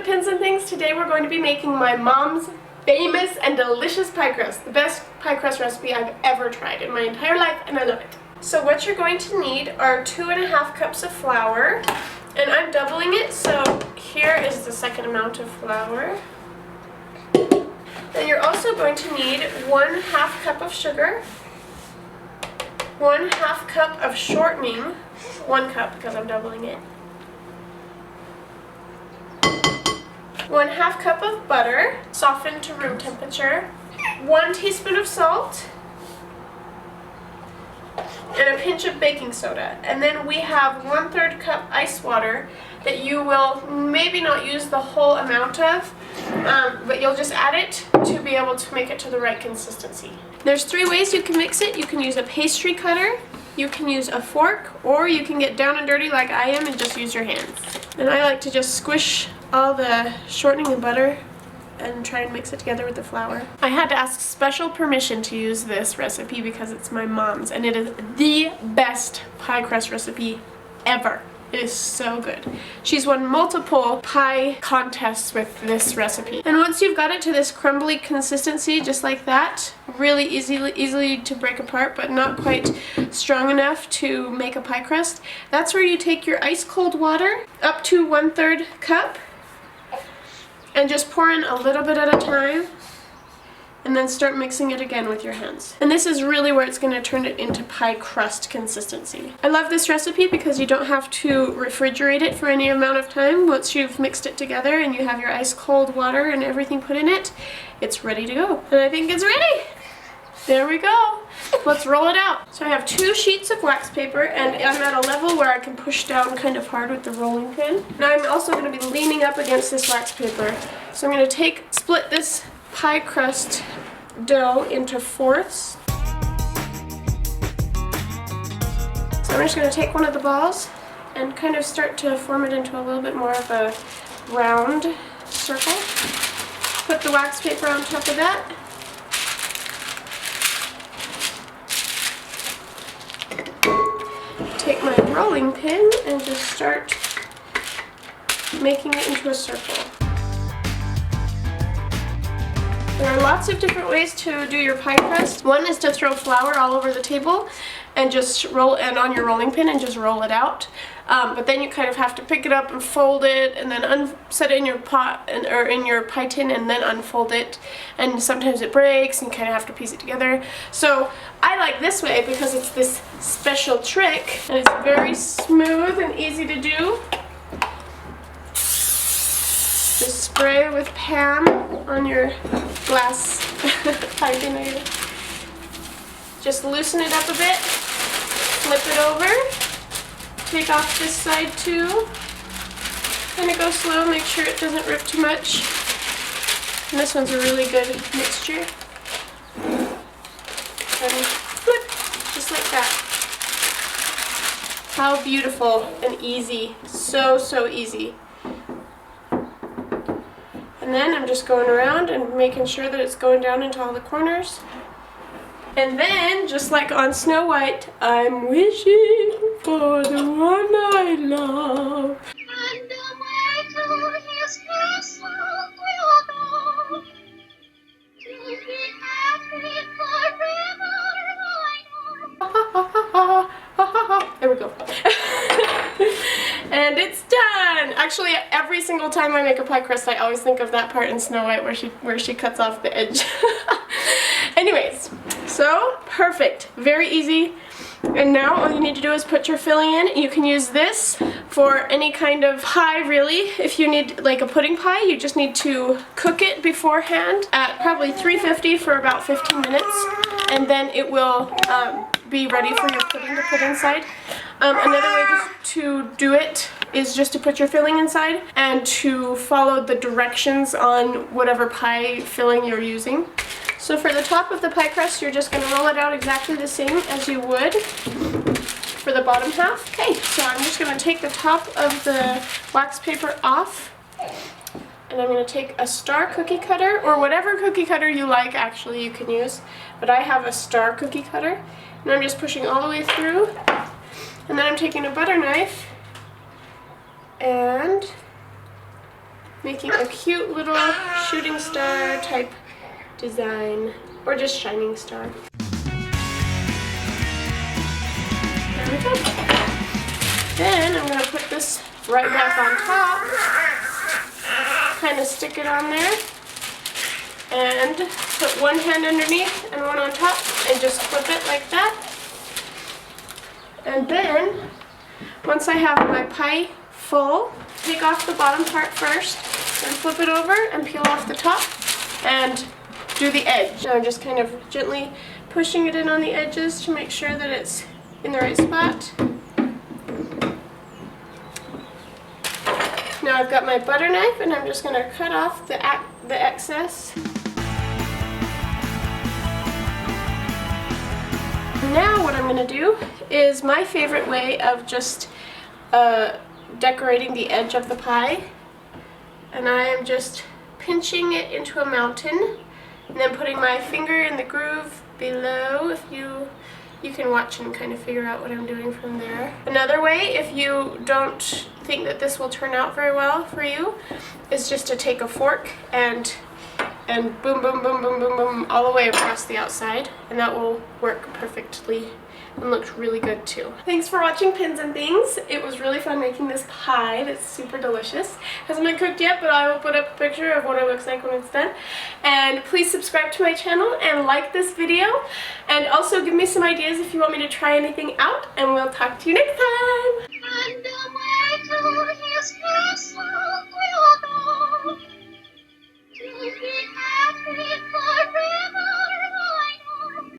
pins and things. Today we're going to be making my mom's famous and delicious pie crust. The best pie crust recipe I've ever tried in my entire life, and I love it. So what you're going to need are 2½ cups of flour, and I'm doubling it, so here is the second amount of flour. Then you're also going to need 1/2 cup of sugar, 1/2 cup of shortening, 1 cup because I'm doubling it, 1/2 cup of butter, softened to room temperature, 1 teaspoon of salt, and a pinch of baking soda. And then we have 1/3 cup ice water that you will maybe not use the whole amount of, but you'll just add it to be able to make it to the right consistency. There's 3 ways you can mix it. You can use a pastry cutter, you can use a fork, or you can get down and dirty like I am and just use your hands. And I like to just squish all the shortening and butter and try and mix it together with the flour. I had to ask special permission to use this recipe because it's my mom's, and it is the best pie crust recipe ever. It is so good. She's won multiple pie contests with this recipe. And once you've got it to this crumbly consistency, just like that, really easily to break apart, but not quite strong enough to make a pie crust, that's where you take your ice cold water, up to 1/3 cup, and just pour in a little bit at a time, and then start mixing it again with your hands. And this is really where it's going to turn it into pie crust consistency. I love this recipe because you don't have to refrigerate it for any amount of time. Once you've mixed it together and you have your ice cold water and everything put in it, it's ready to go. And I think it's ready! There we go! Let's roll it out. So I have 2 sheets of wax paper, and I'm at a level where I can push down kind of hard with the rolling pin. Now I'm also going to be leaning up against this wax paper. So I'm going to split this pie crust dough into 4ths. So I'm just going to take one of the balls and kind of start to form it into a little bit more of a round circle. Put the wax paper on top of that. Take my rolling pin and just start making it into a circle. There are lots of different ways to do your pie crust. One is to throw flour all over the table and just on your rolling pin and just roll it out. But then you kind of have to pick it up and fold it, and then set it in your pot or in your pie tin, and then unfold it. And sometimes it breaks, and you kind of have to piece it together. So I like this way because it's this special trick, and it's very smooth and easy to do. Just spray with Pam on your glass pie tin. Just loosen it up a bit, flip it over, take off this side too. Kind of go slow, make sure it doesn't rip too much. And this one's a really good mixture. And flip, just like that. How beautiful and easy. So easy. And then I'm just going around and making sure that it's going down into all the corners. And then, just like on Snow White, I'm wishing for the one I love. And away to his castle we'll go, to be happy forever, I know. There we go. And it's done! Actually, every single time I make a pie crust, I always think of that part in Snow White where she cuts off the edge. Anyways, so perfect. Very easy. And now all you need to do is put your filling in. You can use this for any kind of pie, really. If you need like a pudding pie, you just need to cook it beforehand at probably 350 for about 15 minutes, and then it will be ready for your pudding to put inside. Another way to do it is just to put your filling inside and to follow the directions on whatever pie filling you're using. So for the top of the pie crust, you're just going to roll it out exactly the same as you would for the bottom half. Okay, so I'm just going to take the top of the wax paper off, and I'm going to take a star cookie cutter, or whatever cookie cutter you like, actually, you can use, but I have a star cookie cutter, and I'm just pushing all the way through, and then I'm taking a butter knife and making a cute little shooting star type design, or just shining star. There we go. Then I'm going to put this right back on top, kind of stick it on there, and put one hand underneath and one on top, and just flip it like that. And then, once I have my pie full, take off the bottom part first, and flip it over and peel off the top, and do the edge. Now I'm just kind of gently pushing it in on the edges to make sure that it's in the right spot. Now I've got my butter knife, and I'm just going to cut off the excess. Now what I'm going to do is my favorite way of just decorating the edge of the pie, and I am just pinching it into a mountain and then putting my finger in the groove below. If you can watch and kind of figure out what I'm doing from there. Another way, if you don't think that this will turn out very well for you, is just to take a fork and boom, boom, boom, boom, boom, boom, all the way across the outside, and that will work perfectly and looks really good too. Thanks for watching Pins and Things. It was really fun making this pie that's super delicious. Hasn't been cooked yet, but I will put up a picture of what it looks like when it's done. And please subscribe to my channel and like this video, and also give me some ideas if you want me to try anything out, and we'll talk to you next time. And away to his castle we'll go, to be happy forever.